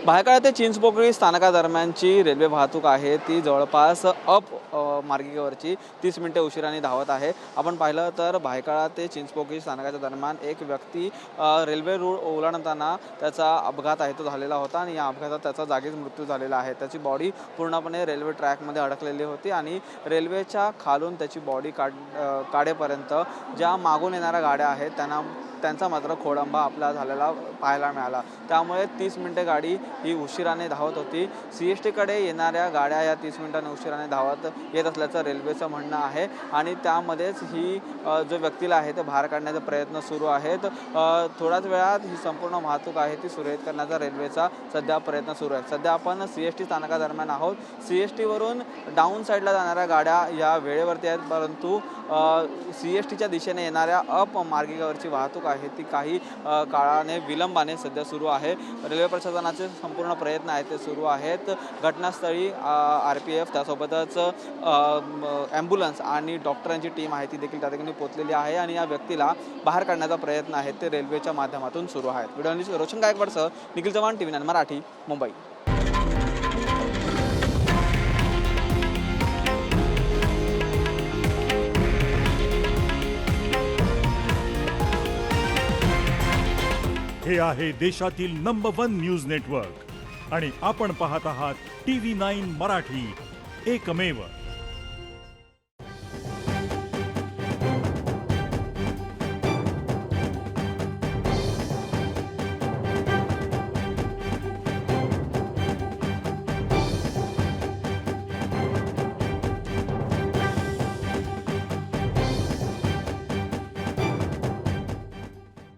भायखळा ते चिंचपोकळी स्थानकादरम्यानची रेल्वे वाहतूक आहे ती जवळपास मार्गिकेवरची 30 मिनिटे उशिराने धावत आहे। आपण पाहिलं तर भायखळा ते चिंचपोकळी स्थानकाच्या दरम्यान एक व्यक्ती रेल्वे रूळ ओलांडताना त्याचा अपघात आहे तो झालेला होता आणि या अपघातात त्याचा जागीच मृत्यू झालेला आहे। त्याची बॉडी पूर्णपणे रेल्वे ट्रॅकमध्ये अडकलेली होती आणि रेल्वेच्या खालून त्याची बॉडी काढेपर्यंत ज्या मागून येणाऱ्या गाड्या आहेत त्यांचा मात्र खोळंबा आपला झालेला पाहायला मिळाला। त्यामुळे 30 मिनिटे गाडी ही उशिराने धावत होती। CSTकडे येणाऱ्या गाड्या या 30 मिनिटांनी उशिराने धावत येत असल्याचं रेल्वेचं म्हणणं आहे आणि त्यामध्येच ही जो व्यक्तीला आहे ते बाहेर काढण्याचा प्रयत्न सुरू आहेत। थोड्याच वेळात ही संपूर्ण वाहतूक आहे ती सुरळीत करण्याचा रेल्वेचा सध्या प्रयत्न सुरू आहे। सध्या आपण CST स्थानकादरम्यान आहोत। CSTवरून डाऊन साईडला जाणाऱ्या गाड्या या वेळेवरती आहेत, परंतु CSTच्या दिशेने येणाऱ्या मार्गिकेवरची वाहतूक आहे ती काही काळाने विलंबाने सध्या सुरू आहे। रेल्वे प्रशासनाचे संपूर्ण प्रयत्न आहेत ते सुरू आहेत। घटनास्थळी RPF त्यासोबतच ॲम्ब्युलन्स आणि डॉक्टरांची टीम आहे ती देखील त्या ठिकाणी पोहोचलेली आहे आणि या व्यक्तीला बाहेर काढण्याचा प्रयत्न आहे ते रेल्वेच्या माध्यमातून सुरू आहेत। व्हिडिओ जर्नलिस्ट रोशन गायकवाडसह निखिल चव्हाण, TV9 मराठी, मुंबई। हे आहे देशातील नंबर 1 न्यूज नेटवर्क आणि आपण पाहत आहात TV9 मराठी, एकमेव।